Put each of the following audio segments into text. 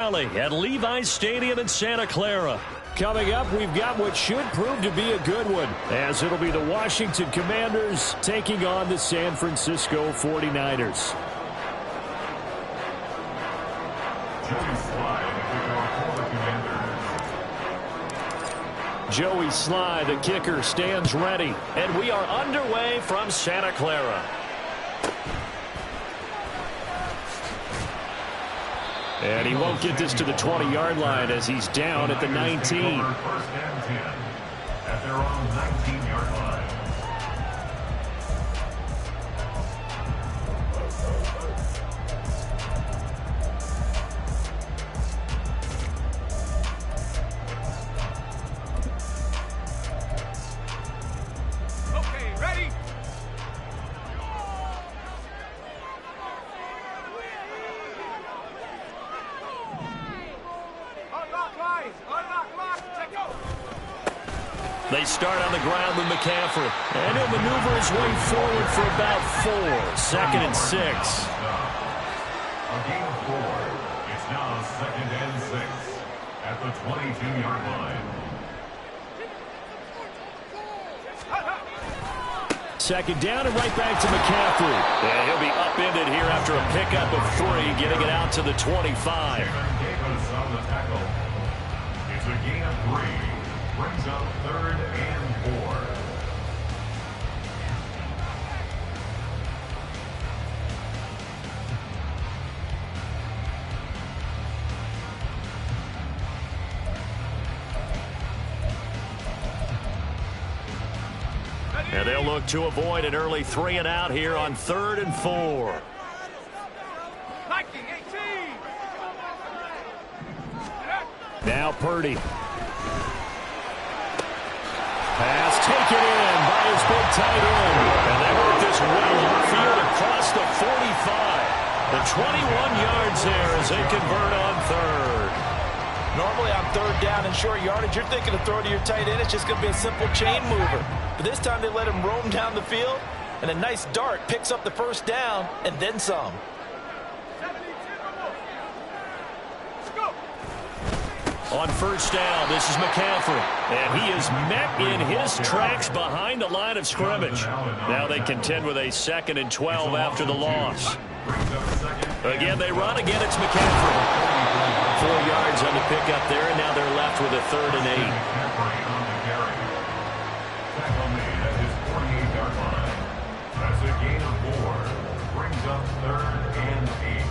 At Levi's Stadium in Santa Clara. Coming up, we've got what should prove to be a good one, as it'll be the Washington Commanders taking on the San Francisco 49ers. Joey Sly, the kicker, stands ready, and we are underway from Santa Clara. And he won't get this to the 20-yard line as he's down at the 19. First and 10 at their own 19-yard line. They start on the ground with McCaffrey. And he'll maneuver his way forward for about 4. 2nd and 6. A gain of 4. It's now 2nd and 6 at the 22-yard line. 2nd down and right back to McCaffrey. And he'll be upended here after a pickup of 3, getting it out to the 25. Davis on the tackle. It's a gain of 3. Brings up 3rd and 4. And they'll look to avoid an early 3 and out here on 3rd and 4. Now Purdy. Pass taken in by his big tight end. And they work this well upfield across the 45. The 21 yards there as they convert on 3rd. Normally on 3rd down and short yardage, you're thinking to throw to your tight end. It's just going to be a simple chain mover. But this time they let him roam down the field, and a nice dart picks up the 1st down and then some. On 1st down, this is McCaffrey. And he is met in his tracks behind the line of scrimmage. Now they contend with a 2nd and 12 after the loss. Again, they run. Again, it's McCaffrey. 4 yards on the pickup there, and now they're left with a 3rd and 8. That's a gain of 4. Brings up 3rd and 8.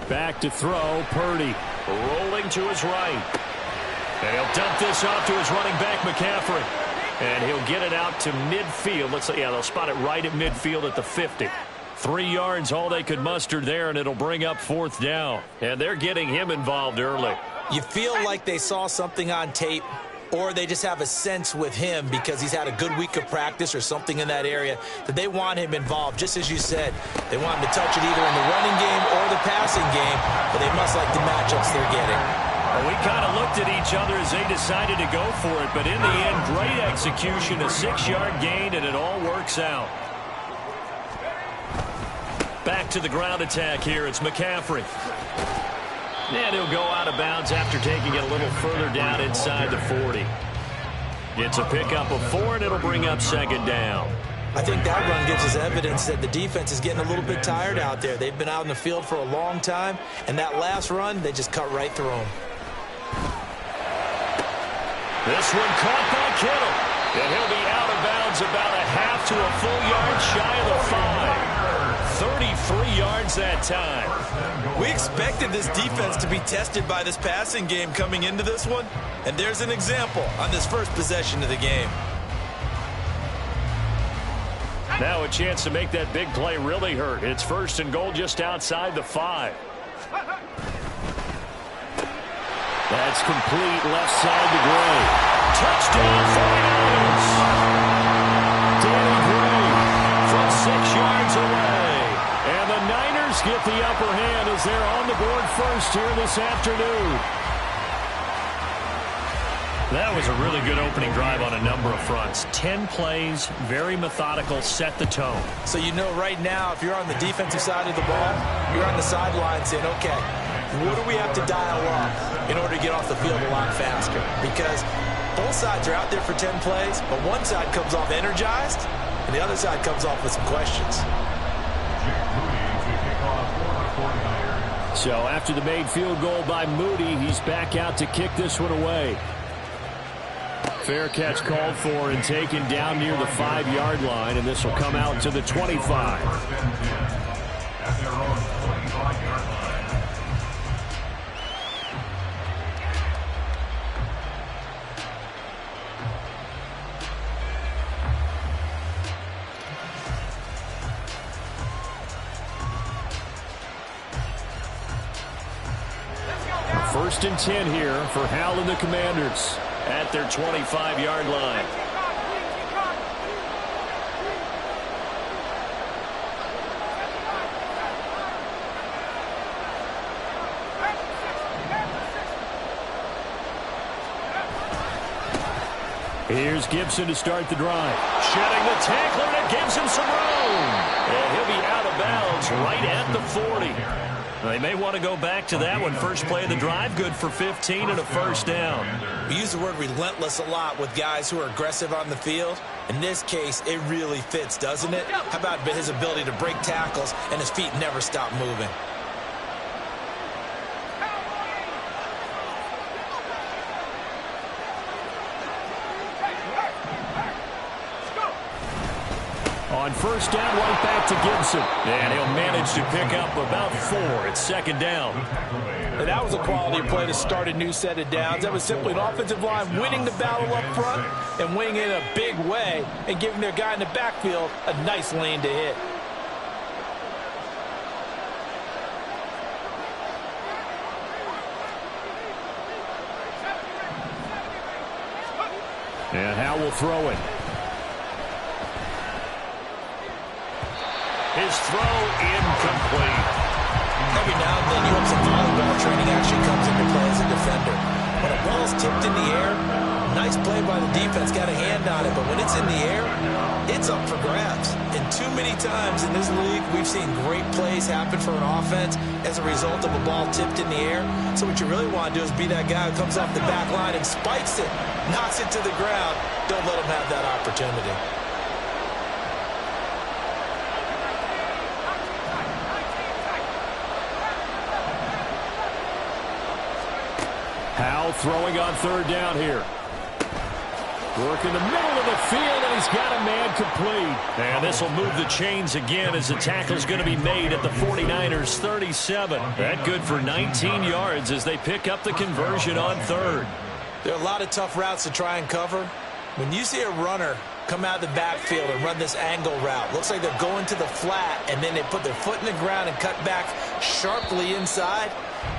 Back to throw, Purdy. Rolling to his right. And he'll dump this off to his running back, McCaffrey. And he'll get it out to midfield. They'll spot it right at midfield at the 50. 3 yards, all they could muster there, and it'll bring up 4th down. And they're getting him involved early. You feel like they saw something on tape, or they just have a sense with him because he's had a good week of practice or something in that area that they want him involved. Just as you said, they want him to touch it either in the running game or the passing game, but they must like the matchups they're getting. Well, we kind of looked at each other as they decided to go for it, but in the end, great execution, a 6-yard gain, and it all works out. Back to the ground attack here. It's McCaffrey. And he'll go out of bounds after taking it a little further down inside the 40. It's a pickup of 4, and it'll bring up 2nd down. I think that run gives us evidence that the defense is getting a little bit tired out there. They've been out in the field for a long time, and that last run, they just cut right through them. This one caught by Kittle. And he'll be out of bounds about a half to a full yard shy of the 5. 33 yards that time. We expected this defense to be tested by this passing game coming into this one, and there's an example on this first possession of the game. Now a chance to make that big play really hurt. It's 1st and goal just outside the 5. That's complete left side to Gray. Touchdown 49ers. get the upper hand as they're on the board first here this afternoon. That was a really good opening drive on a number of fronts. 10 plays, very methodical, set the tone. So you know right now, if you're on the defensive side of the ball, you're on the sideline saying, okay, what do we have to dial up in order to get off the field a lot faster? Because both sides are out there for 10 plays, but one side comes off energized, and the other side comes off with some questions. So after the made field goal by Moody, he's back out to kick this one away. Fair catch called for and taken down near the 5-yard line, and this will come out to the 25. First and 10 here for Hal and the Commanders at their 25-yard line. Here's Gibson to start the drive. Shedding the tackler, and it gives him some room. And he'll be out of bounds right at the 40. They may want to go back to that one. First play of the drive, good for 15 and a first down. We use the word relentless a lot with guys who are aggressive on the field. In this case, it really fits, doesn't it? How about his ability to break tackles and his feet never stop moving? On first down, right back to Gibson. And he'll manage to pick up about 4. It's second down. And that was a quality play to start a new set of downs. That was simply an offensive line winning the battle up front and winning in a big way and giving their guy in the backfield a nice lane to hit. And Hal will throw it. His throw incomplete. Every now and then you hope some volleyball training actually comes into play as a defender. When a ball's tipped in the air, nice play by the defense, got a hand on it, but when it's in the air, it's up for grabs. And too many times in this league, we've seen great plays happen for an offense as a result of a ball tipped in the air. So what you really want to do is be that guy who comes off the back line and spikes it, knocks it to the ground. Don't let him have that opportunity. Hal throwing on third down here. Work in the middle of the field, and he's got a man complete. And this will move the chains again as the tackle's going to be made at the 49ers' 37. That good for 19 yards as they pick up the conversion on third. There are a lot of tough routes to try and cover. When you see a runner come out of the backfield and run this angle route, looks like they're going to the flat, and then they put their foot in the ground and cut back sharply inside.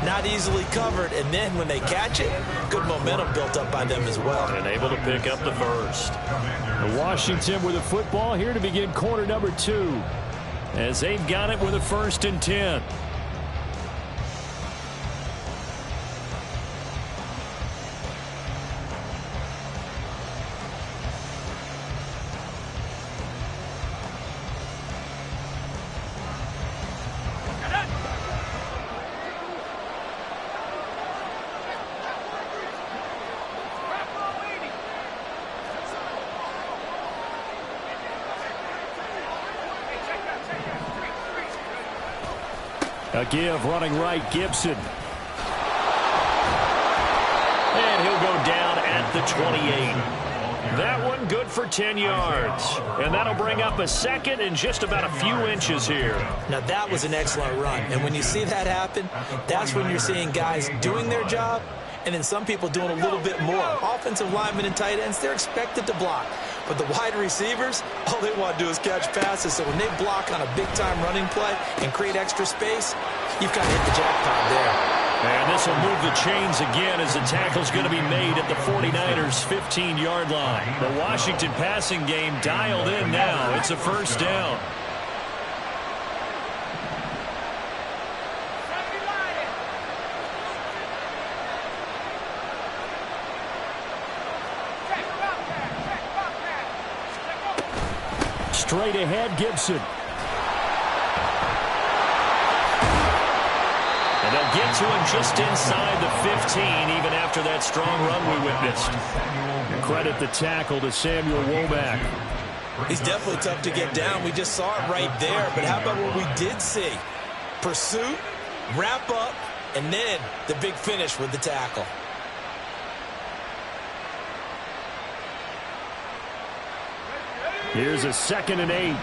Not easily covered, and then when they catch it, good momentum built up by them as well. And able to pick up the first. Washington with the football here to begin quarter number 2. As they've got it with a first and 10. A give running right, Gibson. And he'll go down at the 28. That one good for 10 yards. And that'll bring up a second and just about a few inches here. Now that was an excellent run. And when you see that happen, that's when you're seeing guys doing their job and then some people doing a little bit more. Offensive linemen and tight ends, they're expected to block. But the wide receivers, all they want to do is catch passes. So when they block on a big-time running play and create extra space, you've got to hit the jackpot there. And this will move the chains again as the tackle's going to be made at the 49ers' 15-yard line. The Washington passing game dialed in now. It's a first down. Straight ahead, Gibson. And they'll get to him just inside the 15, even after that strong run we witnessed. And credit the tackle to Samuel Womack. He's definitely tough to get down. We just saw it right there. But how about what we did see? Pursuit, wrap up, and then the big finish with the tackle. Here's a 2nd and 8.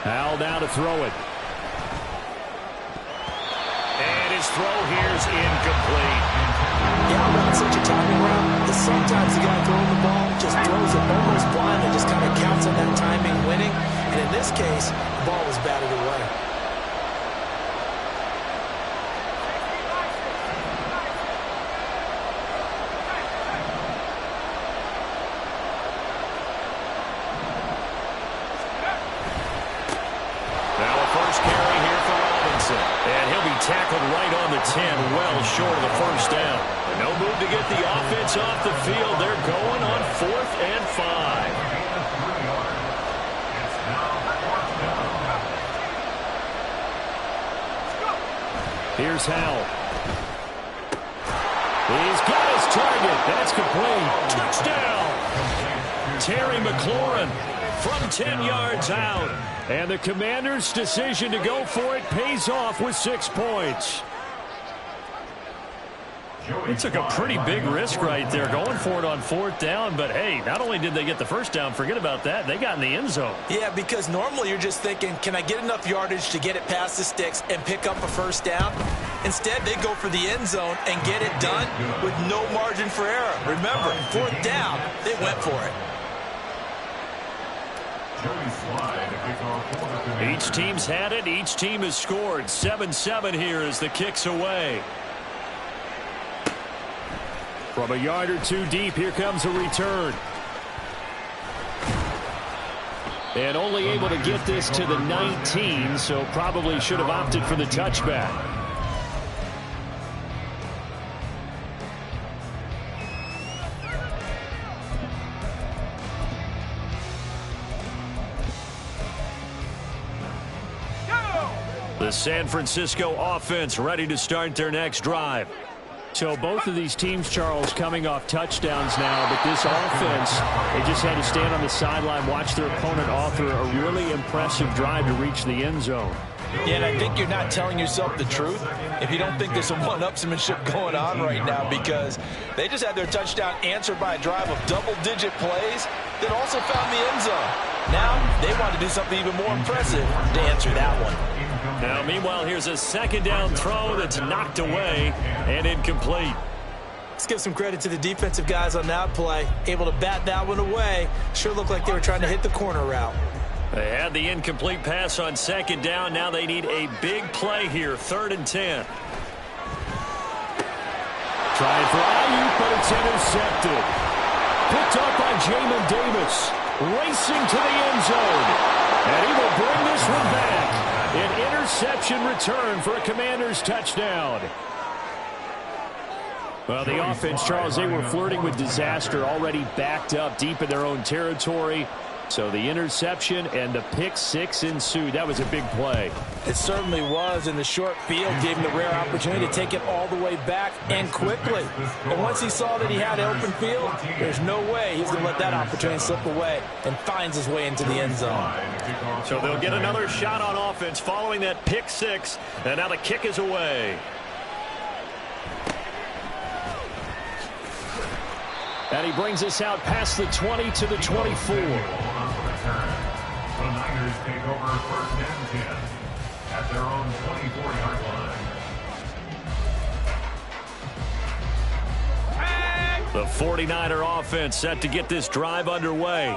Hal now to throw it. And his throw here's incomplete. Yeah, on such a timing route that sometimes the guy throwing the ball just throws it almost blind and just kind of counts on that timing winning. And in this case, the ball was batted away. Tackled right on the 10, well short of the first down. No move to get the offense off the field. They're going on 4th and 5. Here's Hal. He's got his target. That's complete. Touchdown. Terry McLaurin from 10 yards out. And the Commanders' decision to go for it pays off with 6 points. They took a pretty big risk right there going for it on 4th down. But, hey, not only did they get the first down, forget about that, they got in the end zone. Yeah, because normally you're just thinking, can I get enough yardage to get it past the sticks and pick up a first down? Instead, they go for the end zone and get it done with no margin for error. Remember, 4th down, they went for it. Each team's had it. Each team has scored. 7-7 here as the kick's away. From a yard or two deep, here comes a return. And only able to get this to the 19, so probably should have opted for the touchback. The San Francisco offense ready to start their next drive. So both of these teams, Charles, coming off touchdowns now, but this offense, they just had to stand on the sideline, watch their opponent author a really impressive drive to reach the end zone. Yeah, and I think you're not telling yourself the truth if you don't think there's some one-upsmanship going on right now, because they just had their touchdown answered by a drive of double-digit plays that also found the end zone. Now they want to do something even more impressive to answer that one. Now, meanwhile, here's a 2nd down throw that's knocked away and incomplete. Let's give some credit to the defensive guys on that play. Able to bat that one away. Sure looked like they were trying to hit the corner route. They had the incomplete pass on 2nd down. Now they need a big play here, 3rd and 10. Trying for Ayuk, but it's intercepted. Picked up by Jamin Davis. Racing to the end zone. And he will bring this one back. An interception return for a Commanders touchdown. Well, the offense, Charles, they were flirting with disaster, already backed up deep in their own territory. So the interception and the pick 6 ensued. That was a big play. It certainly was, and the short field gave him the rare opportunity to take it all the way back and quickly. And once he saw that he had open field, there's no way he's going to let that opportunity slip away, and finds his way into the end zone. So they'll get another shot on offense following that pick 6, and now the kick is away. And he brings us out past the 20 to the 24. The Niners take over 1st and 10 at their own 24-yard line. The 49er offense set to get this drive underway.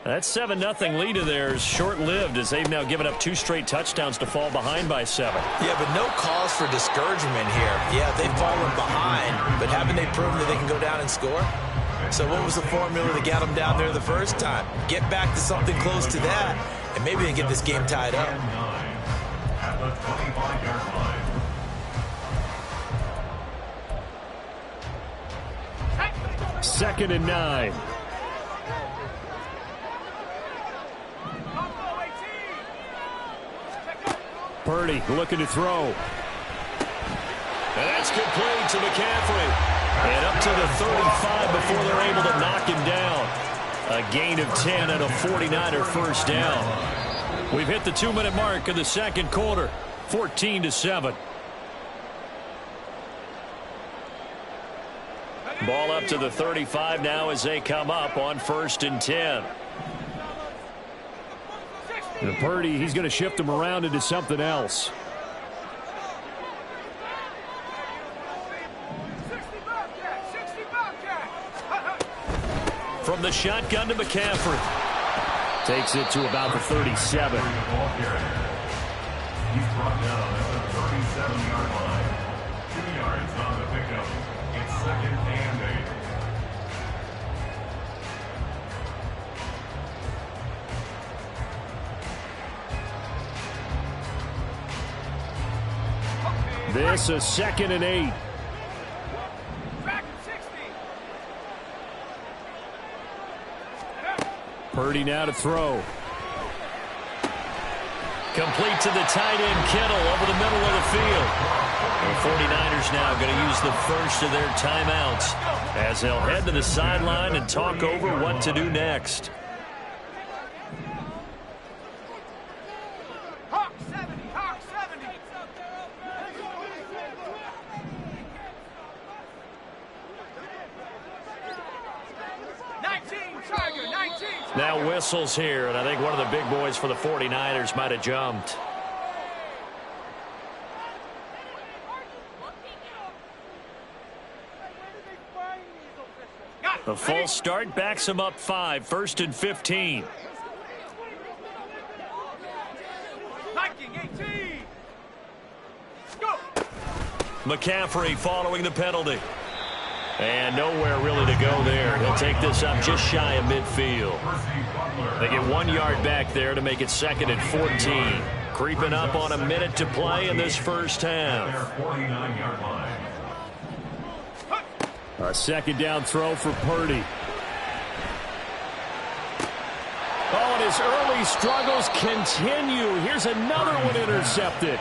That 7-0 lead of theirs short-lived as they've now given up 2 straight touchdowns to fall behind by 7. Yeah, but no cause for discouragement here. Yeah, they've fallen behind, but haven't they proven that they can go down and score? So what was the formula to get them down there the first time? Get back to something close to that, and maybe they get this game tied up. the 25-yard line. Second and 9. Purdy looking to throw. And that's complete to McCaffrey. And up to the 35 before they're able to knock him down. A gain of 10 and a 49er first down. We've hit the 2-minute mark of the second quarter. 14-7. Ball up to the 35 now as they come up on 1st and 10. And Purdy, he's going to shift them around into something else. From the shotgun to McCaffrey. Takes it to about the 37. He's brought down at the 37-yard line. 2 yards on the pickup. It's 2nd and 8. This a 2nd and 8. Purdy now to throw. Complete to the tight end, Kittle, over the middle of the field. The 49ers now going to use the first of their timeouts as they'll head to the sideline and talk over what to do next. Now whistles here, and I think one of the big boys for the 49ers might have jumped. The false start backs him up 5, 1st and 15. McCaffrey following the penalty. And nowhere really to go there. He'll take this up just shy of midfield. They get 1 yard back there to make it 2nd and 14. Creeping up on a minute to play in this first half. A 2nd down throw for Purdy. Oh, and his early struggles continue. Here's another one intercepted.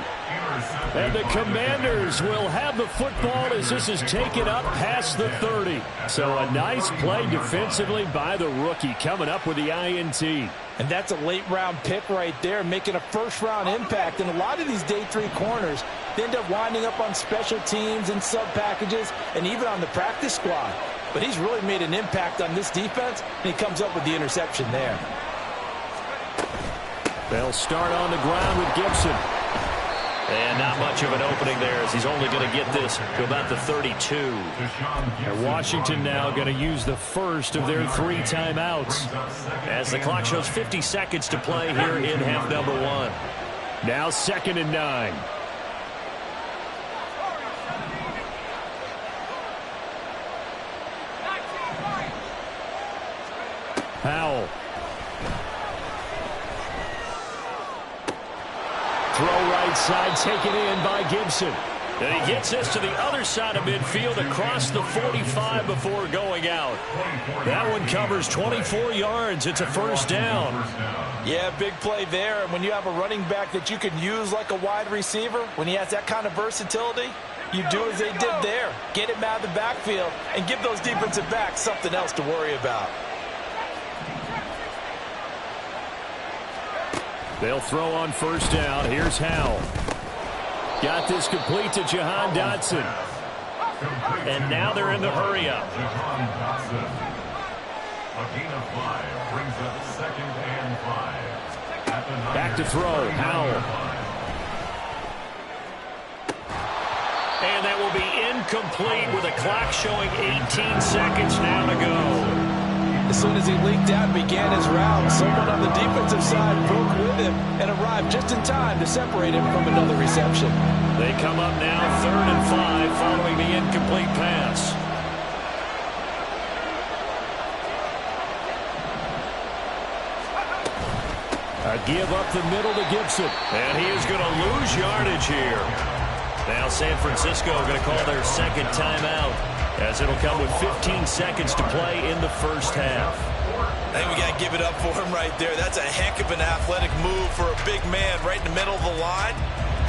And the Commanders will have the football as this is taken up past the 30. So a nice play defensively by the rookie coming up with the INT. And that's a late-round pick right there, making a first-round impact. And a lot of these day 3 corners, they end up winding up on special teams and sub-packages and even on the practice squad. But he's really made an impact on this defense, and he comes up with the interception there. They'll start on the ground with Gibson. And not much of an opening there as he's only going to get this to about the 32. And Washington now going to use the first of their 3 timeouts as the clock shows 50 seconds to play here in half number 1. Now 2nd and 9. Powell. Throw right side, taken in by Gibson. And he gets this to the other side of midfield across the 45 before going out. That one covers 24 yards. It's a first down. Yeah, big play there. And when you have a running back that you can use like a wide receiver, when he has that kind of versatility, you do as they did there. Get him out of the backfield and give those defensive backs something else to worry about. They'll throw on first down. Here's Howell. Got this complete to Jahan Dotson. And now they're in the hurry-up. A gain of 5 brings up 2nd and 5. Back to throw. Howell. And that will be incomplete with a clock showing 18 seconds now to go. As soon as he leaked out and began his route, someone on the defensive side broke with him and arrived just in time to separate him from another reception. They come up now 3rd and 5 following the incomplete pass. A give up the middle to Gibson. And he is going to lose yardage here. Now San Francisco going to call their second timeout, as it'll come with 15 seconds to play in the first half. I think we got to give it up for him right there. That's a heck of an athletic move for a big man right in the middle of the line.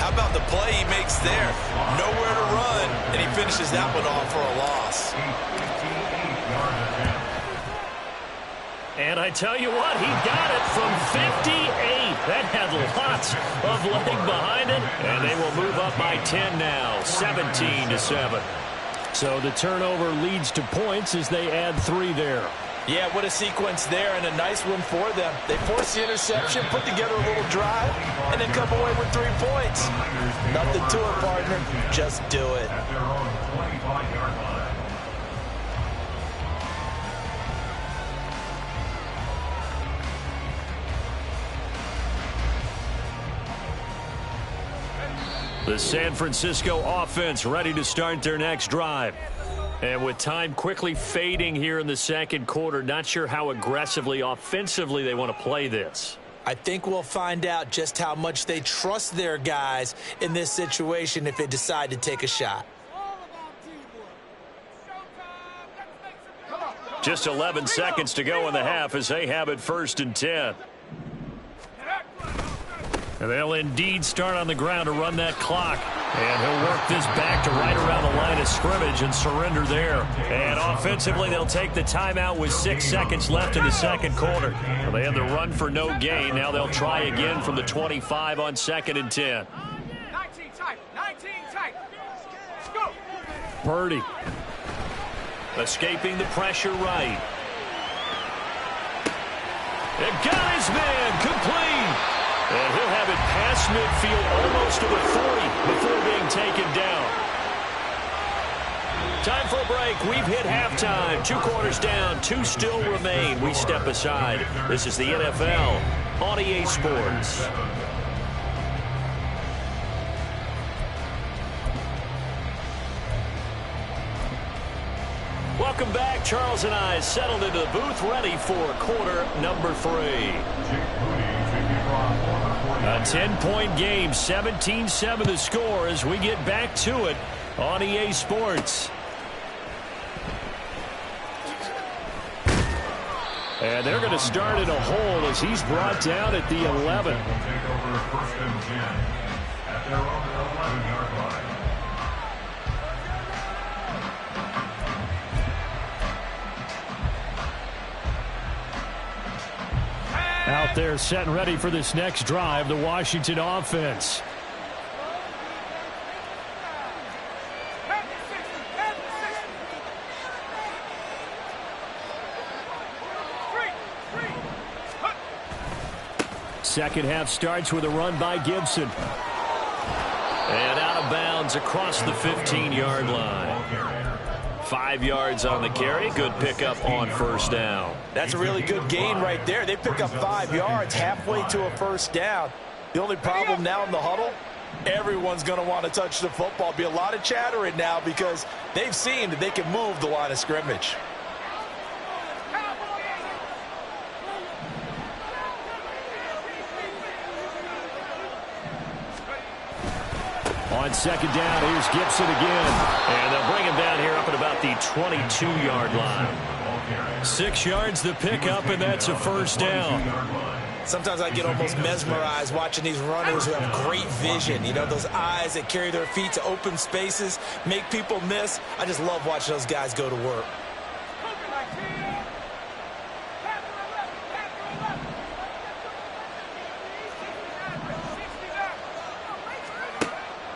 How about the play he makes there? Nowhere to run, and he finishes that one off for a loss. And I tell you what, he got it from 58. That had lots of leg behind it. And they will move up by 10 now, 17-7. So the turnover leads to points as they add 3 there. Yeah, what a sequence there, and a nice one for them. They force the interception, put together a little drive, and then come away with 3 points. Nothing to it, partner. Just do it. At their own 25-yard line. The San Francisco offense ready to start their next drive. And with time quickly fading here in the second quarter, not sure how aggressively, offensively they want to play this. I think we'll find out just how much they trust their guys in this situation if they decide to take a shot. Just 11 seconds to go in the half as they have it 1st and 10. And they'll indeed start on the ground to run that clock. And he'll work this back to right around the line of scrimmage and surrender there. And offensively, they'll take the timeout with 6 seconds left in the second quarter. Well, they had the run for no gain. Now they'll try again from the 25 on 2nd and 10. 19 tight. Go. Purdy. Escaping the pressure right. And got his man complete. And he'll have it past midfield almost to the 40 before being taken down. Time for a break. We've hit halftime. 2 quarters down. 2 still remain. We step aside. This is the NFL on EA Sports. Welcome back. Charles and I settled into the booth ready for quarter number 3. A 10-point game, 17-7 the score as we get back to it on EA Sports. And they're going to start in a hole as he's brought down at the 11. Will take over 1st and 10 at their own 11-yard line. Out there set and ready for this next drive, the Washington offense. Second half starts with a run by Gibson. And out of bounds across the 15-yard line. 5 yards on the carry. Good pickup on 1st down. That's a really good gain right there. They pick up 5 yards halfway to a 1st down. The only problem now in the huddle, everyone's going to want to touch the football. Be a lot of chattering now because they've seen that they can move the line of scrimmage. On 2nd down, here's Gibson again. And they'll bring him down here up at about the 22-yard line. 6 yards the pickup, and that's a 1st down. Sometimes I get almost mesmerized watching these runners who have great vision. You know, those eyes that carry their feet to open spaces, make people miss. I just love watching those guys go to work.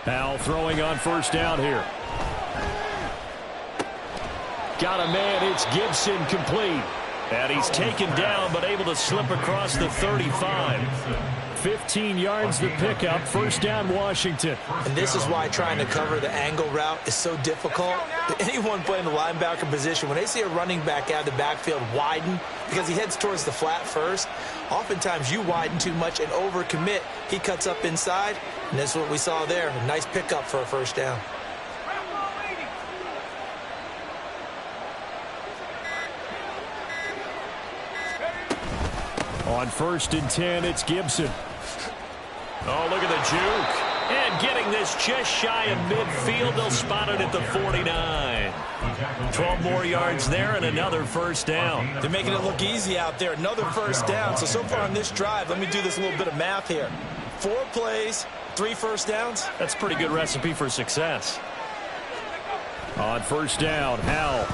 Powell throwing on 1st down here. Got a man, it's Gibson complete. And he's taken down but able to slip across the 35. 15 yards the pickup, 1st down Washington. And this is why trying to cover the angle route is so difficult. Anyone playing the linebacker position, when they see a running back out of the backfield widen because he heads towards the flat first, oftentimes you widen too much and overcommit. He cuts up inside, and that's what we saw there. A nice pickup for a 1st down. On 1st and 10, it's Gibson. Oh, look at the juke. And getting this just shy of midfield, they'll spot it at the 49. 12 more yards there and another first down. They're making it look easy out there. Another first down. So far on this drive, let me do this little bit of math here. 4 plays, 3 first downs. That's a pretty good recipe for success. On 1st down, Howell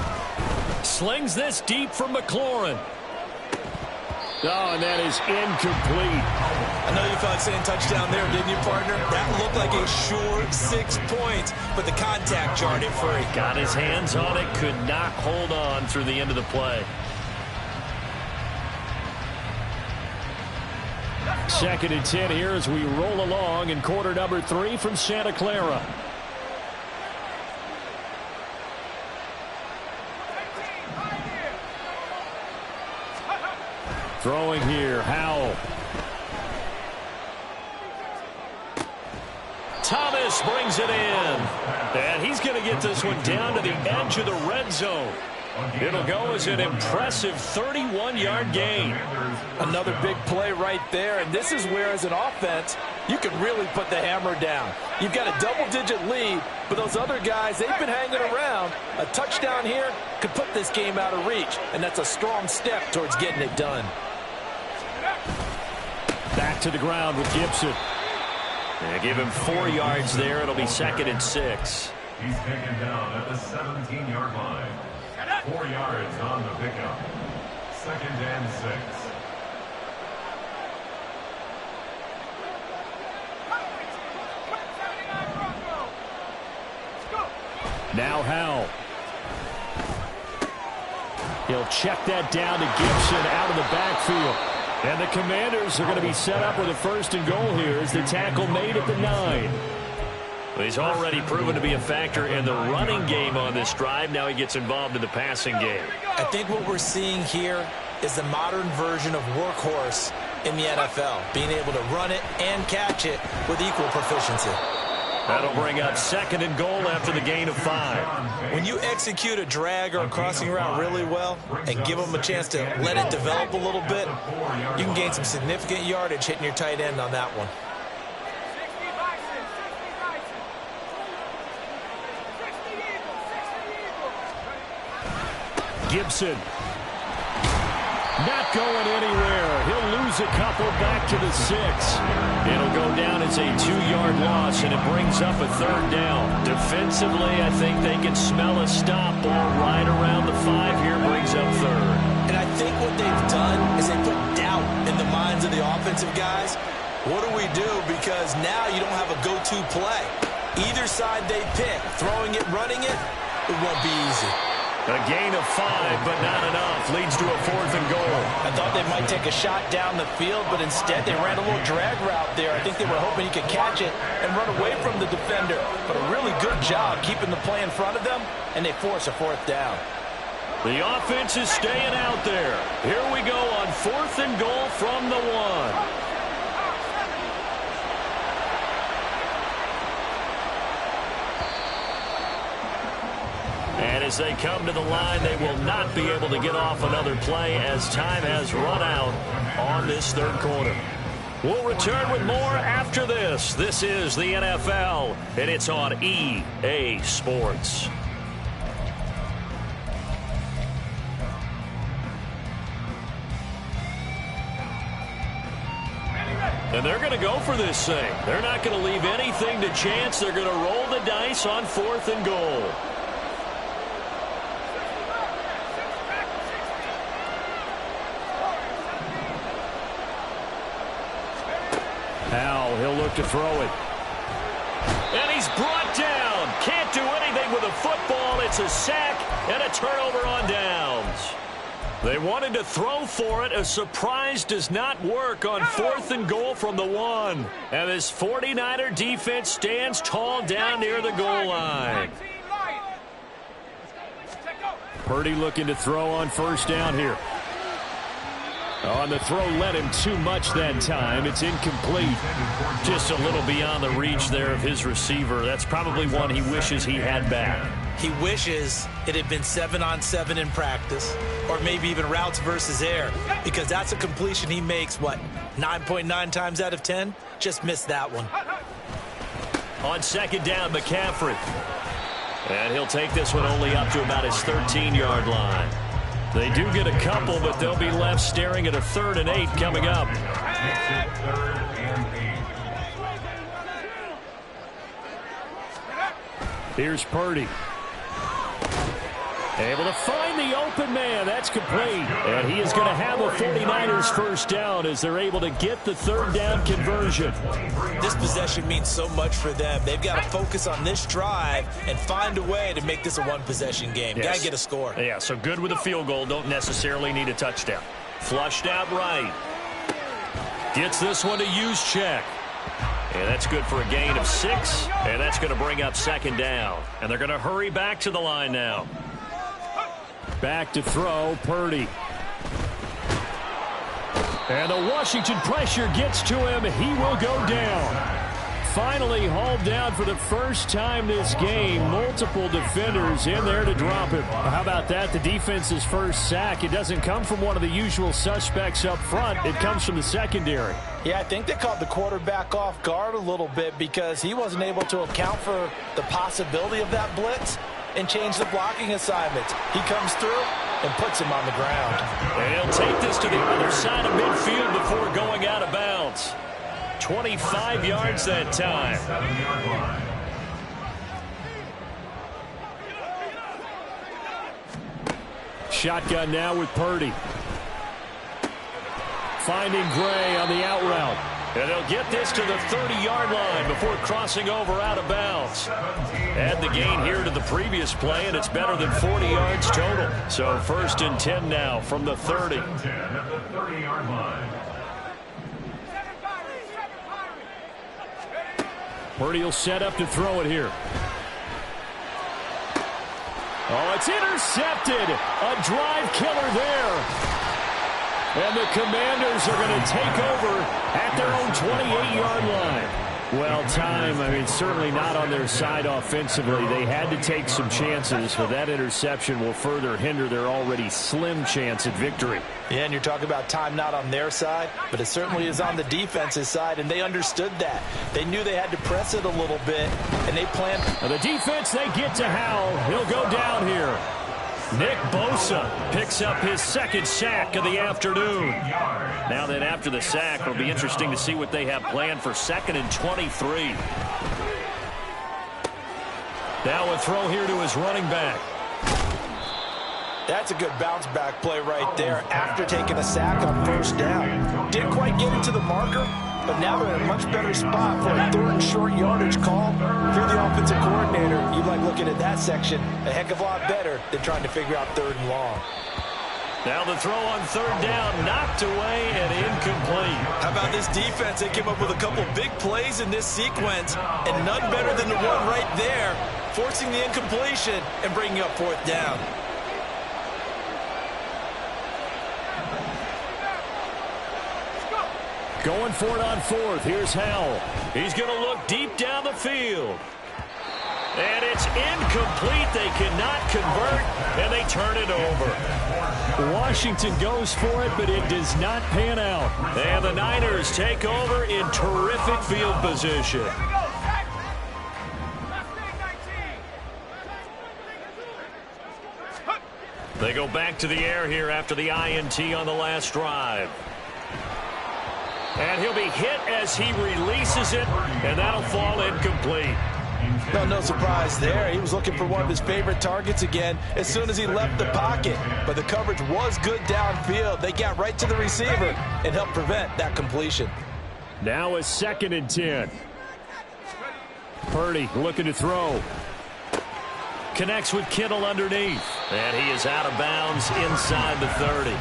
slings this deep from McLaurin. Oh, and that is incomplete. I know you felt like saying touchdown there, didn't you, partner? That looked like a sure 6 points, but the contact jarred it free. Got his hands on it, could not hold on through the end of the play. 2nd and 10 here as we roll along in quarter number 3 from Santa Clara. Throwing here, Howell. Thomas brings it in. And he's going to get this one down to the edge of the red zone. It'll go as an impressive 31-yard gain. Another big play right there, and this is where, as an offense, you can really put the hammer down. You've got a double-digit lead, but those other guys, they've been hanging around. A touchdown here could put this game out of reach, and that's a strong step towards getting it done. Back to the ground with Gibson. They give him 4 yards there. It'll be 2nd and 6. He's taken down at the 17-yard line. 4 yards on the pickup. 2nd and 6. Now Howell. He'll check that down to Gibson out of the backfield. And the Commanders are going to be set up with a 1st and goal here as the tackle made at the 9. He's already proven to be a factor in the running game on this drive. Now he gets involved in the passing game. I think what we're seeing here is the modern version of workhorse in the NFL, being able to run it and catch it with equal proficiency. That'll bring up 2nd and goal after the gain of 5. When you execute a drag or a crossing route really well and give them a chance to let it develop a little bit, you can gain some significant yardage hitting your tight end on that one. Gibson. Not going anywhere. He'll lose a couple back to the 6. It'll go down as a 2-yard loss, and it brings up a 3rd down. Defensively, I think they can smell a stop ball right around the 5 here. Brings up 3rd. And I think what they've done is they put doubt in the minds of the offensive guys. What do we do? Because now you don't have a go-to play. Either side they pick, throwing it, running it, it won't be easy. A gain of 5, but not enough. Leads to a 4th and goal. I thought they might take a shot down the field, but instead they ran a little drag route there. I think they were hoping he could catch it and run away from the defender. But a really good job keeping the play in front of them, and they force a 4th down. The offense is staying out there. Here we go on 4th and goal from the 1. And as they come to the line, they will not be able to get off another play as time has run out on this 3rd quarter. We'll return with more after this. This is the NFL, and it's on EA Sports. And they're going to go for this thing. They're not going to leave anything to chance. They're going to roll the dice on 4th and goal. Howell, he'll look to throw it. And he's brought down. Can't do anything with a football. It's a sack and a turnover on downs. They wanted to throw for it. A surprise does not work on 4th and goal from the 1. And this 49er defense stands tall down near the goal line. Purdy looking to throw on 1st down here. On the throw led him too much that time. It's incomplete. Just a little beyond the reach there of his receiver. That's probably one he wishes he had back. He wishes it had been 7-on-7 in practice, or maybe even routes versus air, because that's a completion he makes, what, 9.9 times out of 10? Just missed that one. On second down, McCaffrey. And he'll take this one only up to about his 13-yard line. They do get a couple, but they'll be left staring at a 3rd and 8 coming up. Here's Purdy. Able to find the open man. That's complete. And he is going to have a 49ers first down as they're able to get the 3rd down conversion. This possession means so much for them. They've got to focus on this drive and find a way to make this a one-possession game. Yes. Got to get a score. Yeah, so good with a field goal. Don't necessarily need a touchdown. Flushed out right. Gets this one to Juszczyk. And that's good for a gain of 6. And that's going to bring up 2nd down. And they're going to hurry back to the line now. Back to throw, Purdy. And the Washington pressure gets to him. He will go down. Finally hauled down for the first time this game. Multiple defenders in there to drop him. How about that? The defense's first sack. It doesn't come from one of the usual suspects up front. It comes from the secondary. Yeah, I think they caught the quarterback off guard a little bit because he wasn't able to account for the possibility of that blitz and change the blocking assignments. He comes through and puts him on the ground. And he'll take this to the other side of midfield before going out of bounds. 25 yards that time. Shotgun now with Purdy. Finding Gray on the out route. And they'll get this to the 30-yard line before crossing over out of bounds. Add the gain here to the previous play, and it's better than 40 yards total. So 1st and 10 now from the 30. 10 at the 30-yard line. Purdy will set up to throw it here. Oh, it's intercepted. A drive killer there. And the Commanders are going to take over at their own 28-yard line. Well, time, certainly not on their side offensively. They had to take some chances, but that interception will further hinder their already slim chance at victory. Yeah, and you're talking about time not on their side, but it certainly is on the defense's side, and they understood that. They knew they had to press it a little bit, and they planned. Now the defense, they get to Howell. He'll go down here. Nick Bosa picks up his 2nd sack of the afternoon. Now then, after the sack, it'll be interesting to see what they have planned for 2nd and 23. Now a throw here to his running back. That's a good bounce back play right there after taking a sack on 1st down. Didn't quite get into the marker, but now they're in a much better spot for a 3rd and short yardage call. If you're the offensive coordinator, you like looking at that section a heck of a lot better than trying to figure out 3rd and long. Now the throw on 3rd down, knocked away and incomplete. How about this defense? They came up with a couple big plays in this sequence, and none better than the one right there, forcing the incompletion and bringing up 4th down. Going for it on 4th. Here's Howell. He's going to look deep down the field. And it's incomplete. They cannot convert, and they turn it over. Washington goes for it, but it does not pan out. And the Niners take over in terrific field position. They go back to the air here after the INT on the last drive. And he'll be hit as he releases it, and that'll fall incomplete. Well, no surprise there. He was looking for one of his favorite targets again as soon as he left the pocket. But the coverage was good downfield. They got right to the receiver and helped prevent that completion. Now a 2nd and 10. Purdy looking to throw. Connects with Kittle underneath. And he is out of bounds inside the 30.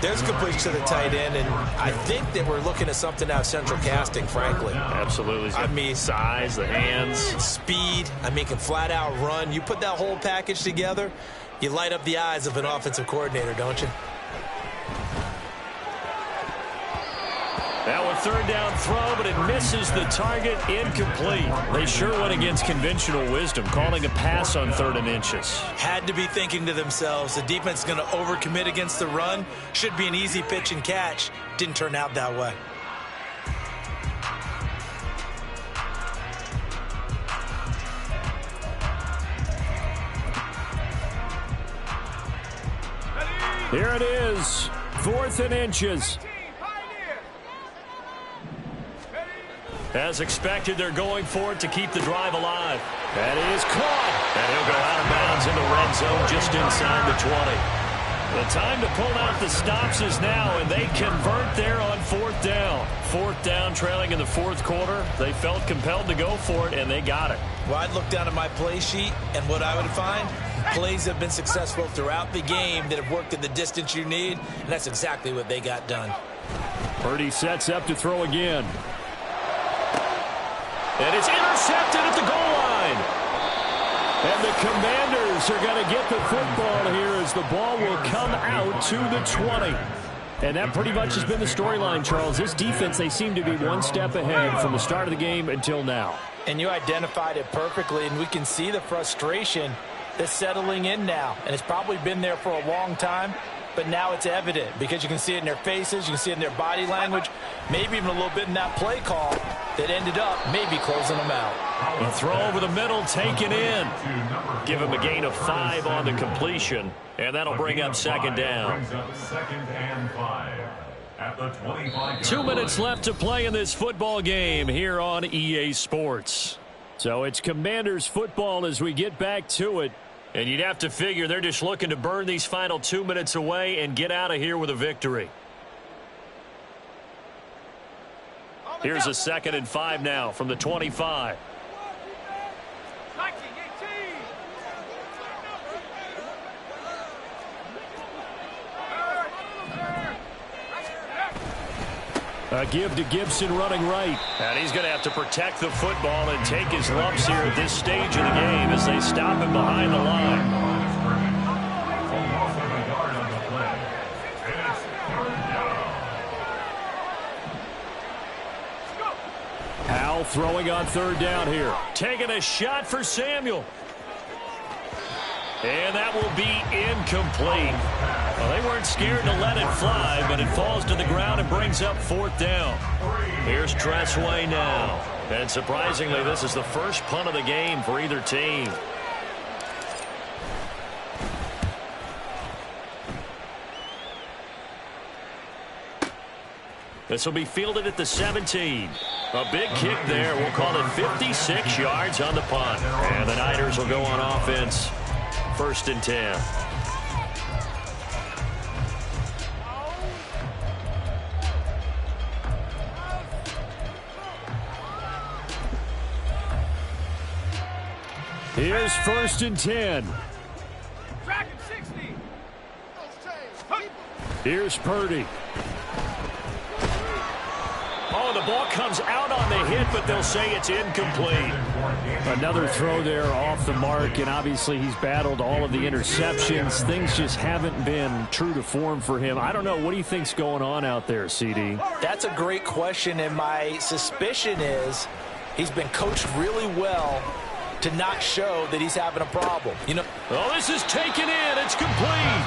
There's completion to the tight end, and I think that we're looking at something out of central casting, frankly. Absolutely. I mean, size, the hands. Speed. Can flat out run. You put that whole package together, you light up the eyes of an offensive coordinator, don't you? third down throw, but it misses the target. Incomplete. They sure went against conventional wisdom, calling a pass on 3rd and inches. Had to be thinking to themselves, the defense is going to overcommit against the run. Should be an easy pitch and catch. Didn't turn out that way. Here it is, 4th and inches. As expected, they're going for it to keep the drive alive. That is caught. And he'll go out of bounds in the red zone just inside the 20. The time to pull out the stops is now, and they convert there on 4th down. 4th down, trailing in the 4th quarter. They felt compelled to go for it, and they got it. Well, I'd look down at my play sheet, and what I would find, plays have been successful throughout the game that have worked in the distance you need, and that's exactly what they got done. Purdy sets up to throw again. And it's intercepted at the goal line. And the Commanders are going to get the football here as the ball will come out to the 20. And that pretty much has been the storyline, Charles. This defense, they seem to be one step ahead from the start of the game until now. And you identified it perfectly, and we can see the frustration that's settling in now. And it's probably been there for a long time, but now it's evident because you can see it in their faces, you can see it in their body language, maybe even a little bit in that play call that ended up maybe closing them out. A throw over the middle, taken in. Give him a gain of 5 on the completion, and that'll bring up 2nd down. 2 minutes left to play in this football game here on EA Sports. So it's Commanders football as we get back to it. And you'd have to figure they're just looking to burn these final 2 minutes away and get out of here with a victory. Here's a 2nd and 5 now from the 25. A give to Gibson running right. And he's going to have to protect the football and take his lumps here at this stage of the game as they stop him behind the line. Howell throwing on 3rd down here. Taking a shot for Samuel. And that will be incomplete. Well, they weren't scared to let it fly, but it falls to the ground and brings up 4th down. Here's Tressway now. And surprisingly, this is the first punt of the game for either team. This will be fielded at the 17. A big kick there. We'll call it 56 yards on the punt. And the Niners will go on offense. 1st and 10. Here's 1st and 10. Here's Purdy. Oh, the ball comes out on the hit, but they'll say it's incomplete. Another throw there off the mark, and obviously he's battled all of the interceptions. Things just haven't been true to form for him. I don't know. What do you think's going on out there, CD? That's a great question, and my suspicion is he's been coached really well to not show that he's having a problem. You know. Oh, this is taken in. It's complete.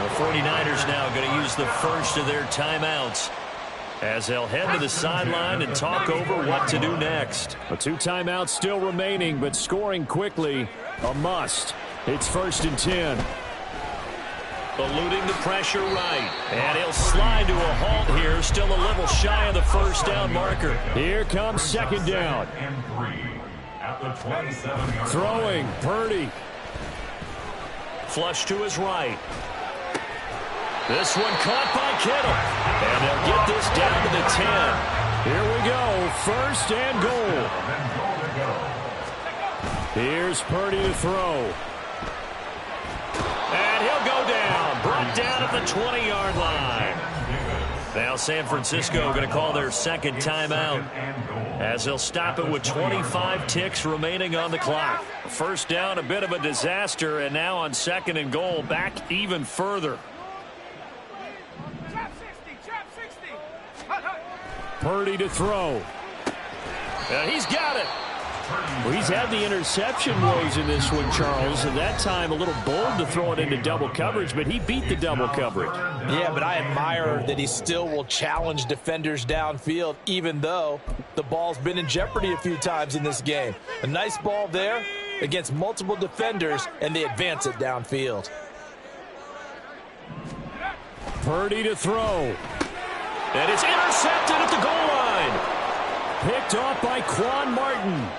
The 49ers now going to use the first of their timeouts as they'll head to the sideline and talk over what to do next. 2 timeouts still remaining, but scoring quickly, a must. It's 1st and 10. Eluding the pressure right. And he'll slide to a halt here, still a little shy of the 1st down marker. Here comes 2nd down. Throwing, Purdy. Flush to his right. This one caught by Kittle. And they'll get this down to the 10. Here we go, 1st and goal. Here's Purdy to throw. And he'll go down. Brought down at the 20-yard line. Now San Francisco going to call their 2nd timeout as they'll stop it with 25 ticks remaining on the clock. 1st down, a bit of a disaster, and now on 2nd and goal, back even further. Purdy to throw. And he's got it. Well, he's had the interception woes in this one, Charles, and that time a little bold to throw it into double coverage, but he beat the double coverage. Yeah, but I admire that he still will challenge defenders downfield, even though the ball's been in jeopardy a few times in this game. A nice ball there against multiple defenders, and they advance it downfield. Purdy to throw. And it's intercepted at the goal line. Picked off by Quan Martin.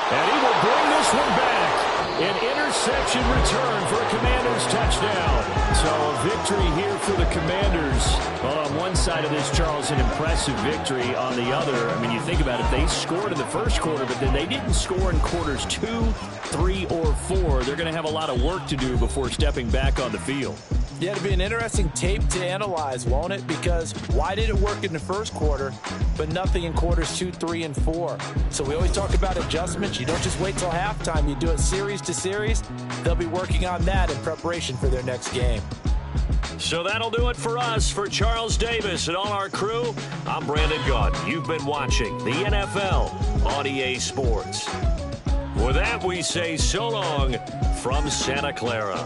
And he will bring this one back. An interception return for a Commanders touchdown. So a victory here for the Commanders. Well, on one side of this, Charles, an impressive victory. On the other, I mean, you think about it, they scored in the first quarter, but then they didn't score in quarters 2, 3, or 4. They're going to have a lot of work to do before stepping back on the field. Yeah, it'll be an interesting tape to analyze, won't it? Because why did it work in the first quarter, but nothing in quarters 2, 3, and 4? So we always talk about adjustments. You don't just wait till halftime. You do it series to series. They'll be working on that in preparation for their next game. So that'll do it for us. For Charles Davis and all our crew, I'm Brandon Gaudin. You've been watching the NFL on EA Sports. With that, we say so long from Santa Clara.